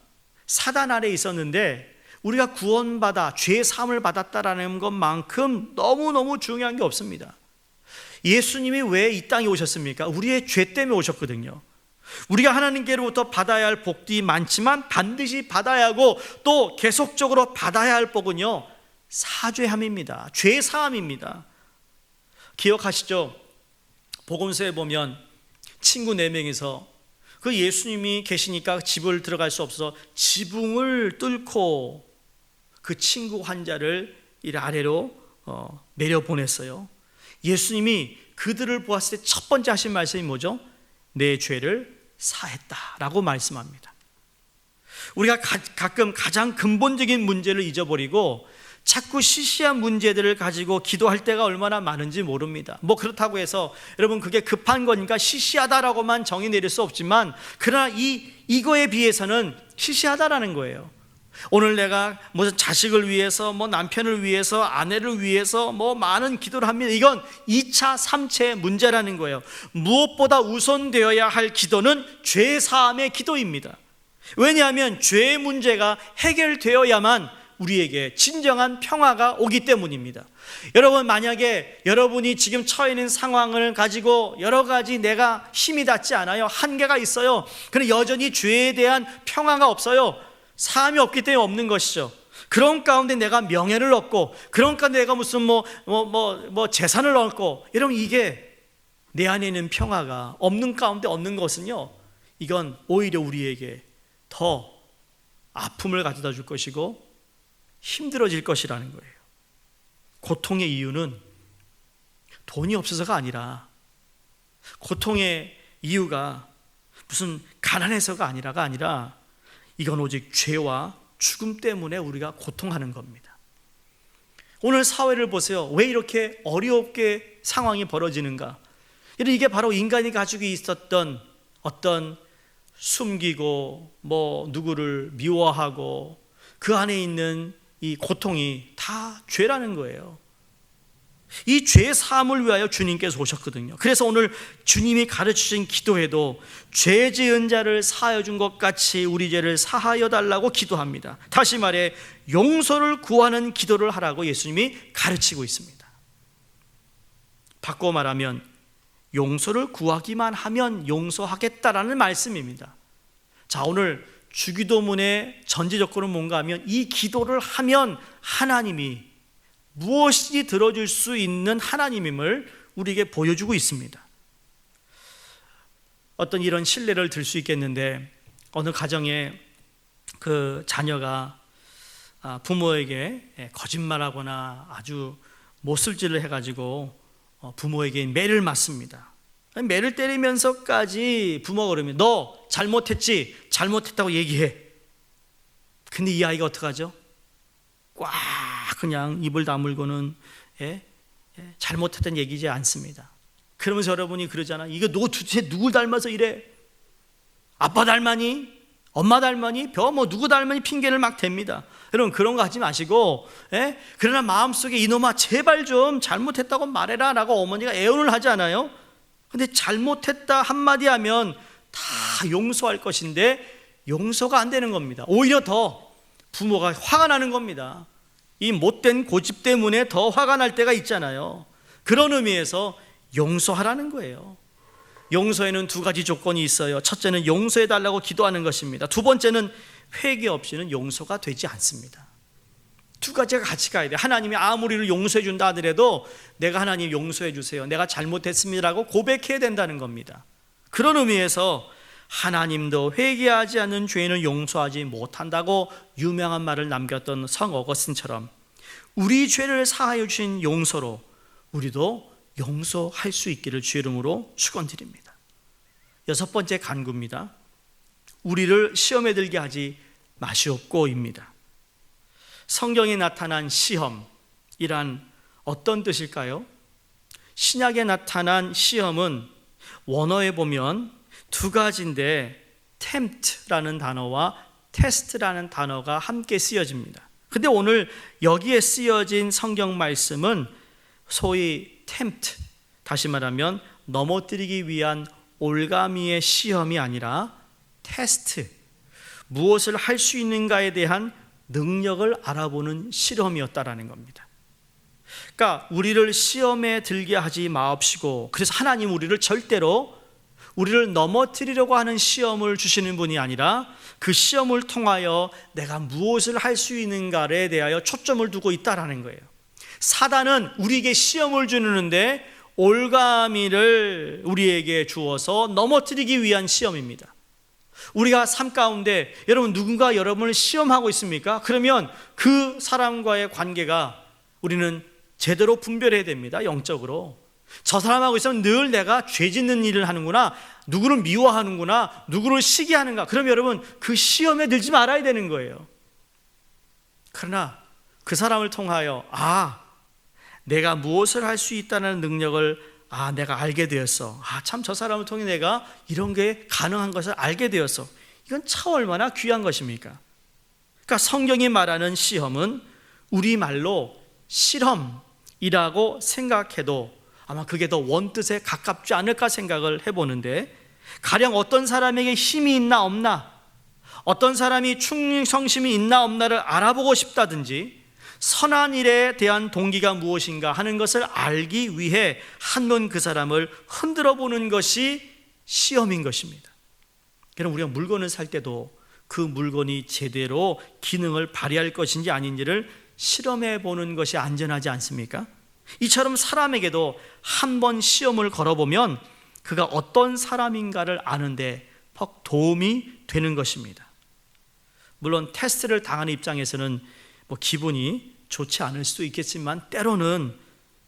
[SPEAKER 1] 사단 아래 있었는데 우리가 구원받아 죄 사함을 받았다라는 것만큼 너무너무 중요한 게 없습니다. 예수님이 왜 이 땅에 오셨습니까? 우리의 죄 때문에 오셨거든요. 우리가 하나님께로부터 받아야 할 복들이 많지만 반드시 받아야 하고 또 계속적으로 받아야 할 복은요, 사죄함입니다. 죄 사함입니다. 기억하시죠? 복음서에 보면 친구 4명이서 그 예수님이 계시니까 집을 들어갈 수 없어서 지붕을 뚫고 그 친구 환자를 이 아래로 내려보냈어요. 예수님이 그들을 보았을 때 첫 번째 하신 말씀이 뭐죠? 내 죄를 사했다라고 말씀합니다. 우리가 가끔 가장 근본적인 문제를 잊어버리고 자꾸 시시한 문제들을 가지고 기도할 때가 얼마나 많은지 모릅니다. 뭐 그렇다고 해서 여러분 그게 급한 거니까 시시하다라고만 정의 내릴 수 없지만, 그러나 이거에 비해서는 시시하다라는 거예요. 오늘 내가 무슨 자식을 위해서, 뭐 남편을 위해서, 아내를 위해서 뭐 많은 기도를 합니다. 이건 2차, 3차의 문제라는 거예요. 무엇보다 우선되어야 할 기도는 죄 사함의 기도입니다. 왜냐하면 죄의 문제가 해결되어야만 우리에게 진정한 평화가 오기 때문입니다. 여러분, 만약에 여러분이 지금 처해 있는 상황을 가지고 여러 가지 내가 힘이 닿지 않아요. 한계가 있어요. 그런데 여전히 죄에 대한 평화가 없어요. 사함이 없기 때문에 없는 것이죠. 그런 가운데 내가 명예를 얻고, 그런 가운데 내가 무슨 재산을 얻고, 여러분 이게 내 안에 있는 평화가 없는 가운데 얻는 것은요, 이건 오히려 우리에게 더 아픔을 가져다 줄 것이고 힘들어질 것이라는 거예요. 고통의 이유는 돈이 없어서가 아니라, 고통의 이유가 무슨 가난해서가 아니라 이건 오직 죄와 죽음 때문에 우리가 고통하는 겁니다. 오늘 사회를 보세요. 왜 이렇게 어렵게 상황이 벌어지는가? 이게 바로 인간이 가지고 있었던 어떤 숨기고 누구를 미워하고 그 안에 있는 이 고통이 다 죄라는 거예요. 이 죄 사함을 위하여 주님께서 오셨거든요. 그래서 오늘 주님이 가르치신 기도에도 죄 지은 자를 사하여 준 것 같이 우리 죄를 사하여 달라고 기도합니다. 다시 말해 용서를 구하는 기도를 하라고 예수님이 가르치고 있습니다. 바꿔 말하면 용서를 구하기만 하면 용서하겠다라는 말씀입니다. 자, 오늘 주기도문의 전제조건은 뭔가 하면, 이 기도를 하면 하나님이 무엇이든지 들어줄 수 있는 하나님임을 우리에게 보여주고 있습니다. 어떤 이런 신뢰를 들 수 있겠는데, 어느 가정에 그 자녀가 부모에게 거짓말하거나 아주 못쓸지를 해가지고 부모에게 매를 맞습니다. 매를 때리면서까지 부모가 그러면 너 잘못했지? 잘못했다고 얘기해. 근데 이 아이가 어떡하죠? 꽉 그냥 입을 다물고는 잘못했다는 얘기지 않습니다. 그러면서 여러분이 그러잖아. 이거 너 도대체 누구 닮아서 이래? 아빠 닮았니? 엄마 닮았니? 누구 닮았니? 핑계를 막 댑니다. 여러분 그런 거 하지 마시고, 그러나 마음속에 이놈아 제발 좀 잘못했다고 말해라 라고 어머니가 애원을 하지 않아요? 근데 잘못했다 한마디 하면 다 용서할 것인데 용서가 안 되는 겁니다. 오히려 더 부모가 화가 나는 겁니다. 이 못된 고집 때문에 더 화가 날 때가 있잖아요. 그런 의미에서 용서하라는 거예요. 용서에는 2가지 조건이 있어요. 첫째는 용서해달라고 기도하는 것입니다. 두 번째는 회개 없이는 용서가 되지 않습니다. 2가지가 같이 가야 돼요. 하나님이 아무리 우리를 용서해 준다 하더라도 내가 하나님 용서해 주세요, 내가 잘못했습니다라고 고백해야 된다는 겁니다. 그런 의미에서 하나님도 회개하지 않는 죄인을 용서하지 못한다고 유명한 말을 남겼던 성 어거스틴처럼 우리 죄를 사하여 주신 용서로 우리도 용서할 수 있기를 주의 이름으로 축원드립니다. 6번째 간구입니다. 우리를 시험에 들게 하지 마시옵고입니다. 성경에 나타난 시험이란 어떤 뜻일까요? 신약에 나타난 시험은 원어에 보면 2가지인데 tempt라는 단어와 test라는 단어가 함께 쓰여집니다. 근데 오늘 여기에 쓰여진 성경 말씀은 소위 tempt, 다시 말하면 넘어뜨리기 위한 올가미의 시험이 아니라 테스트, 무엇을 할 수 있는가에 대한 능력을 알아보는 실험이었다라는 겁니다. 그러니까 우리를 시험에 들게 하지 마옵시고, 그래서 하나님 우리를 넘어뜨리려고 하는 시험을 주시는 분이 아니라 그 시험을 통하여 내가 무엇을 할 수 있는가에 대하여 초점을 두고 있다라는 거예요. 사단은 우리에게 시험을 주는데 올가미를 우리에게 주어서 넘어뜨리기 위한 시험입니다. 우리가 삶 가운데 여러분 누군가 여러분을 시험하고 있습니까? 그러면 그 사람과의 관계가 우리는 제대로 분별해야 됩니다. 영적으로 저 사람하고 있으면 늘 내가 죄 짓는 일을 하는구나, 누구를 미워하는구나, 누구를 시기하는가. 그럼 여러분 그 시험에 들지 말아야 되는 거예요. 그러나 그 사람을 통하여 내가 무엇을 할 수 있다는 능력을 내가 알게 되었어. 참 저 사람을 통해 내가 이런 게 가능한 것을 알게 되었어. 이건 참 얼마나 귀한 것입니까? 그러니까 성경이 말하는 시험은 우리말로 실험이라고 생각해도 아마 그게 더 원뜻에 가깝지 않을까 생각을 해보는데, 가령 어떤 사람에게 힘이 있나 없나, 어떤 사람이 충성심이 있나 없나를 알아보고 싶다든지, 선한 일에 대한 동기가 무엇인가 하는 것을 알기 위해 한번 그 사람을 흔들어 보는 것이 시험인 것입니다. 그럼 우리가 물건을 살 때도 그 물건이 제대로 기능을 발휘할 것인지 아닌지를 실험해 보는 것이 안전하지 않습니까? 이처럼 사람에게도 한번 시험을 걸어보면 그가 어떤 사람인가를 아는데 퍽 도움이 되는 것입니다. 물론 테스트를 당하는 입장에서는 기분이 좋지 않을 수도 있겠지만 때로는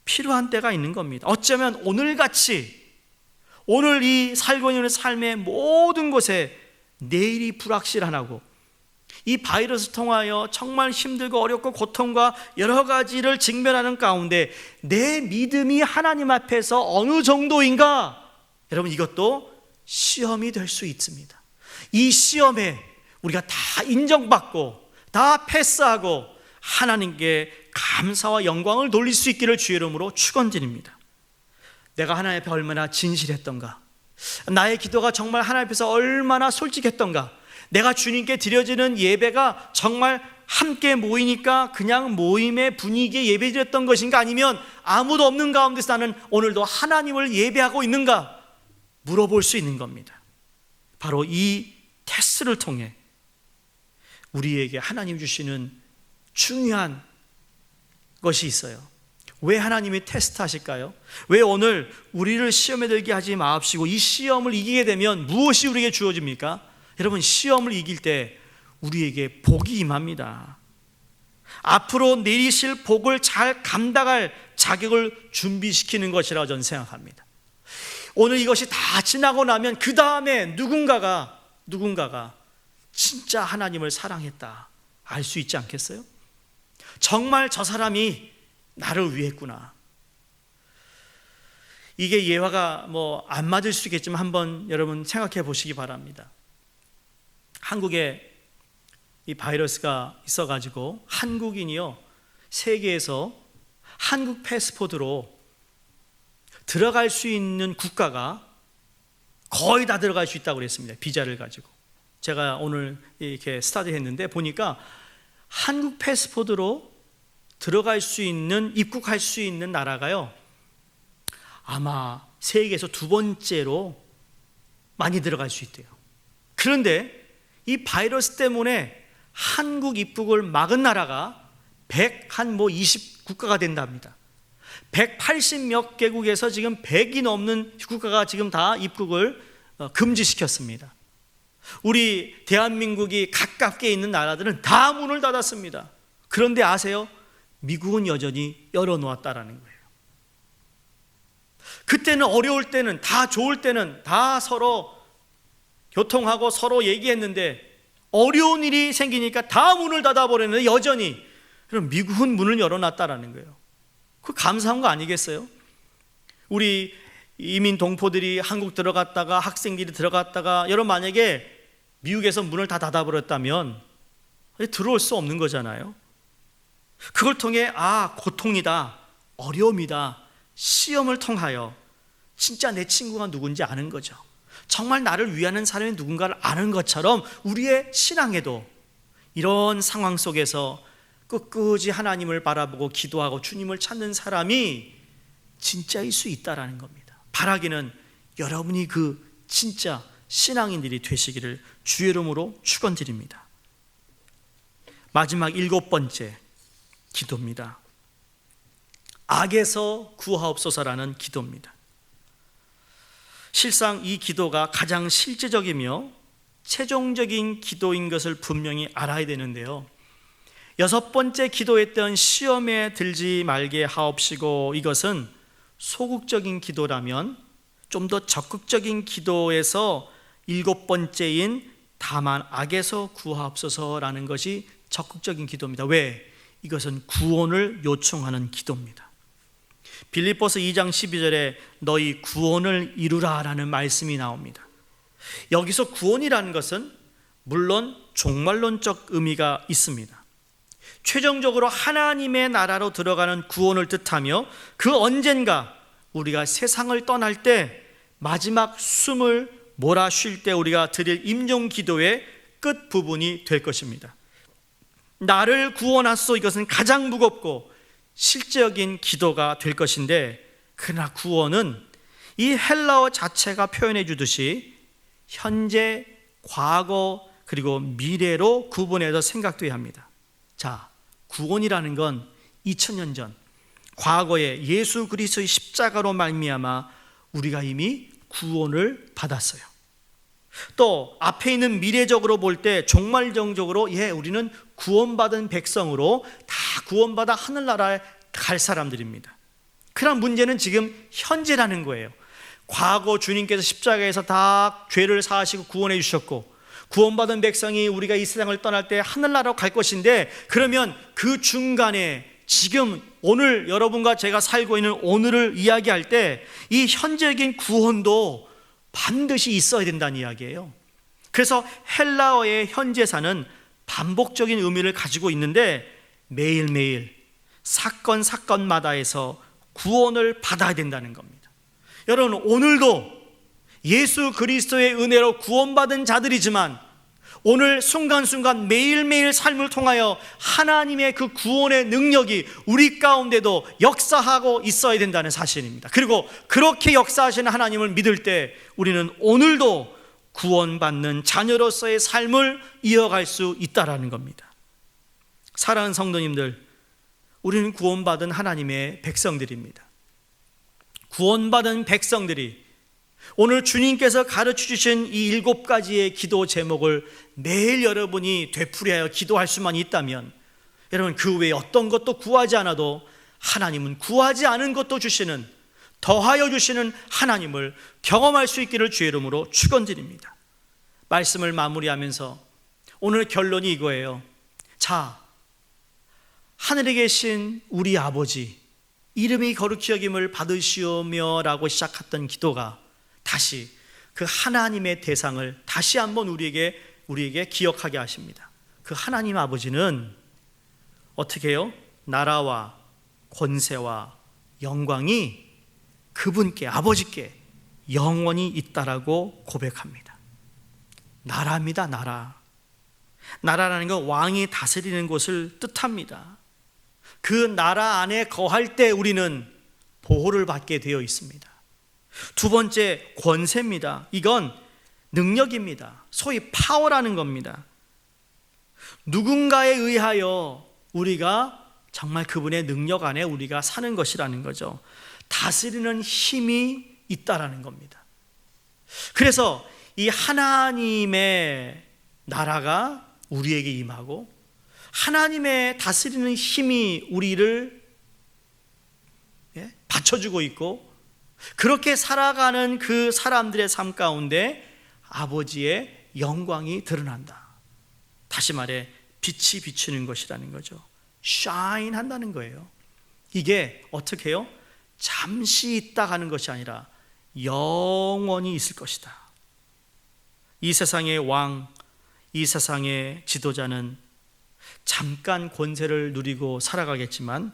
[SPEAKER 1] 필요한 때가 있는 겁니다. 어쩌면 오늘같이 오늘 이 살고 있는 삶의 모든 곳에 내일이 불확실하고 이 바이러스 통하여 정말 힘들고 어렵고 고통과 여러 가지를 직면하는 가운데 내 믿음이 하나님 앞에서 어느 정도인가, 여러분 이것도 시험이 될 수 있습니다. 이 시험에 우리가 다 인정받고 다 패스하고 하나님께 감사와 영광을 돌릴 수 있기를 주의 이름으로 축원드립니다. 내가 하나님 앞에 얼마나 진실했던가, 나의 기도가 정말 하나님 앞에서 얼마나 솔직했던가, 내가 주님께 드려지는 예배가 정말 함께 모이니까 그냥 모임의 분위기에 예배드렸던 것인가, 아니면 아무도 없는 가운데서 나는 오늘도 하나님을 예배하고 있는가 물어볼 수 있는 겁니다. 바로 이 테스트를 통해 우리에게 하나님 주시는 중요한 것이 있어요. 왜 하나님이 테스트하실까요? 왜 오늘 우리를 시험에 들게 하지 마옵시고 이 시험을 이기게 되면 무엇이 우리에게 주어집니까? 여러분 시험을 이길 때 우리에게 복이 임합니다. 앞으로 내리실 복을 잘 감당할 자격을 준비시키는 것이라고 저는 생각합니다. 오늘 이것이 다 지나고 나면 그 다음에 누군가가 진짜 하나님을 사랑했다 알 수 있지 않겠어요? 정말 저 사람이 나를 위했구나. 이게 예화가 안 맞을 수 있겠지만 한번 여러분 생각해 보시기 바랍니다. 한국에 이 바이러스가 있어가지고 한국인이요 세계에서 한국 패스포드로 들어갈 수 있는 국가가 거의 다 들어갈 수 있다고 그랬습니다. 비자를 가지고. 제가 오늘 이렇게 스터디했는데 보니까 한국 패스포드로 들어갈 수 있는, 입국할 수 있는 나라가요 아마 세계에서 두 번째로 많이 들어갈 수 있대요. 그런데 이 바이러스 때문에 한국 입국을 막은 나라가 120 국가가 된답니다. 180 몇 개국에서 지금 100이 넘는 국가가 지금 다 입국을 금지시켰습니다. 우리 대한민국이 가깝게 있는 나라들은 다 문을 닫았습니다. 그런데 아세요? 미국은 여전히 열어놓았다라는 거예요. 그때는 어려울 때는 다 좋을 때는 다 서로 교통하고 서로 얘기했는데 어려운 일이 생기니까 다 문을 닫아버렸는데 여전히, 그럼 미국은 문을 열어놨다라는 거예요. 그 감사한 거 아니겠어요? 우리 이민 동포들이 한국 들어갔다가 학생들이 들어갔다가 여러분 만약에 미국에서 문을 다 닫아버렸다면 들어올 수 없는 거잖아요. 그걸 통해 고통이다, 어려움이다, 시험을 통하여 진짜 내 친구가 누군지 아는 거죠. 정말 나를 위하는 사람이 누군가를 아는 것처럼 우리의 신앙에도 이런 상황 속에서 꿋꿋이 하나님을 바라보고 기도하고 주님을 찾는 사람이 진짜일 수 있다라는 겁니다. 바라기는 여러분이 그 진짜 신앙인들이 되시기를 주의 이름으로 축원드립니다. 마지막 7번째 기도입니다. 악에서 구하옵소서라는 기도입니다. 실상 이 기도가 가장 실제적이며 최종적인 기도인 것을 분명히 알아야 되는데요, 6번째 기도했던 시험에 들지 말게 하옵시고, 이것은 소극적인 기도라면 좀 더 적극적인 기도에서 7번째인 다만 악에서 구하옵소서라는 것이 적극적인 기도입니다. 왜? 이것은 구원을 요청하는 기도입니다. 빌립보서 2장 12절에 너희 구원을 이루라 라는 말씀이 나옵니다. 여기서 구원이라는 것은 물론 종말론적 의미가 있습니다. 최종적으로 하나님의 나라로 들어가는 구원을 뜻하며, 그 언젠가 우리가 세상을 떠날 때 마지막 숨을 몰아쉴 때 우리가 드릴 임종 기도의 끝 부분이 될 것입니다. 나를 구원하소, 이것은 가장 무겁고 실제적인 기도가 될 것인데, 그러나 구원은 이 헬라어 자체가 표현해 주듯이 현재, 과거, 그리고 미래로 구분해서 생각돼야 합니다. 자, 구원이라는 건 2000년 전 과거에 예수 그리스도의 십자가로 말미암아 우리가 이미 구원을 받았어요. 또 앞에 있는 미래적으로 볼 때 종말정적으로 우리는 구원받은 백성으로 다 구원받아 하늘나라에 갈 사람들입니다. 그러나 문제는 지금 현재라는 거예요. 과거 주님께서 십자가에서 다 죄를 사하시고 구원해 주셨고, 구원받은 백성이 우리가 이 세상을 떠날 때 하늘나라로 갈 것인데, 그러면 그 중간에 지금 오늘 여러분과 제가 살고 있는 오늘을 이야기할 때 이 현재적인 구원도 반드시 있어야 된다는 이야기예요. 그래서 헬라어의 현재사는 반복적인 의미를 가지고 있는데, 매일매일 사건마다에서 구원을 받아야 된다는 겁니다. 여러분, 오늘도 예수 그리스도의 은혜로 구원받은 자들이지만 오늘 순간순간 매일매일 삶을 통하여 하나님의 그 구원의 능력이 우리 가운데도 역사하고 있어야 된다는 사실입니다. 그리고 그렇게 역사하시는 하나님을 믿을 때 우리는 오늘도 구원받는 자녀로서의 삶을 이어갈 수 있다는 겁니다. 사랑하는 성도님들, 우리는 구원받은 하나님의 백성들입니다. 구원받은 백성들이 오늘 주님께서 가르쳐 주신 이 7가지의 기도 제목을 매일 여러분이 되풀이하여 기도할 수만 있다면, 여러분 그 외에 어떤 것도 구하지 않아도 하나님은 구하지 않은 것도 주시는, 더하여 주시는 하나님을 경험할 수 있기를 주의 이름으로 축원드립니다. 말씀을 마무리하면서 오늘 결론이 이거예요. 자, 하늘에 계신 우리 아버지, 이름이 거룩히 여김을 받으시오며 라고 시작했던 기도가 다시 그 하나님의 대상을 다시 한번 우리에게 기억하게 하십니다. 그 하나님 아버지는 어떻게 해요? 나라와 권세와 영광이 그분께, 아버지께 영원히 있다라고 고백합니다. 나라입니다. 나라라는 건 왕이 다스리는 곳을 뜻합니다. 그 나라 안에 거할 때 우리는 보호를 받게 되어 있습니다. 두 번째, 권세입니다. 이건 능력입니다. 소위 파워라는 겁니다. 누군가에 의하여 우리가 정말 그분의 능력 안에 우리가 사는 것이라는 거죠. 다스리는 힘이 있다라는 겁니다. 그래서 이 하나님의 나라가 우리에게 임하고 하나님의 다스리는 힘이 우리를 받쳐주고 있고, 그렇게 살아가는 그 사람들의 삶 가운데 아버지의 영광이 드러난다. 다시 말해 빛이 비추는 것이라는 거죠. shine 한다는 거예요. 이게 어떻게 해요? 잠시 있다 가는 것이 아니라 영원히 있을 것이다. 이 세상의 왕, 이 세상의 지도자는 잠깐 권세를 누리고 살아가겠지만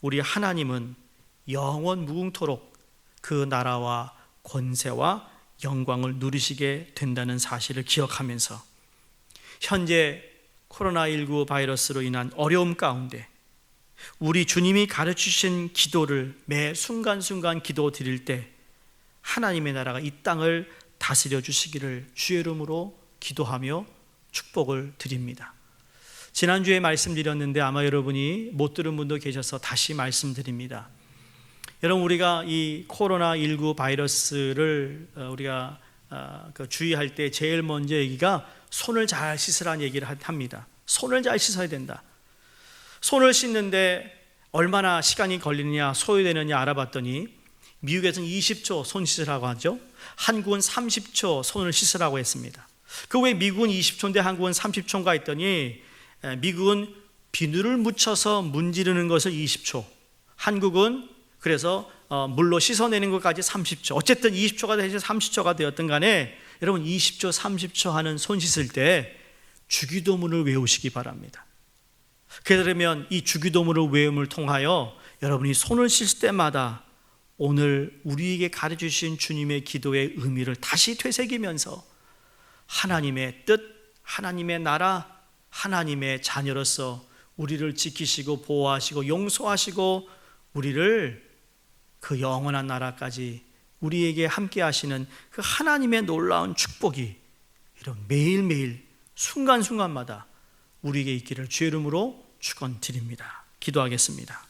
[SPEAKER 1] 우리 하나님은 영원 무궁토록 그 나라와 권세와 영광을 누리시게 된다는 사실을 기억하면서 현재 코로나19 바이러스로 인한 어려움 가운데 우리 주님이 가르치신 기도를 매 순간순간 기도 드릴 때 하나님의 나라가 이 땅을 다스려 주시기를 주의 이름으로 기도하며 축복을 드립니다. 지난주에 말씀드렸는데 아마 여러분이 못 들은 분도 계셔서 다시 말씀드립니다. 여러분, 우리가 이 코로나19 바이러스를 우리가 주의할 때 제일 먼저 얘기가 손을 잘 씻으라는 얘기를 합니다. 손을 잘 씻어야 된다. 손을 씻는데 얼마나 시간이 걸리느냐, 소요되느냐 알아봤더니 미국에서는 20초 손 씻으라고 하죠. 한국은 30초 손을 씻으라고 했습니다. 그 왜 미국은 20초인데 한국은 30초인가 했더니 미국은 비누를 묻혀서 문지르는 것을 20초, 한국은 그래서 물로 씻어내는 것까지 30초. 어쨌든 20초가 되서 30초가 되었든 간에 여러분 20초, 30초 하는 손 씻을 때 주기도문을 외우시기 바랍니다. 그러면 이 주기도문을 외움을 통하여 여러분이 손을 씻을 때마다 오늘 우리에게 가르쳐주신 주님의 기도의 의미를 다시 되새기면서 하나님의 뜻, 하나님의 나라, 하나님의 자녀로서 우리를 지키시고 보호하시고 용서하시고 우리를 그 영원한 나라까지 우리에게 함께 하시는 그 하나님의 놀라운 축복이 이런 매일매일 순간순간마다 우리에게 있기를 주의 이름으로 축원드립니다. 기도하겠습니다.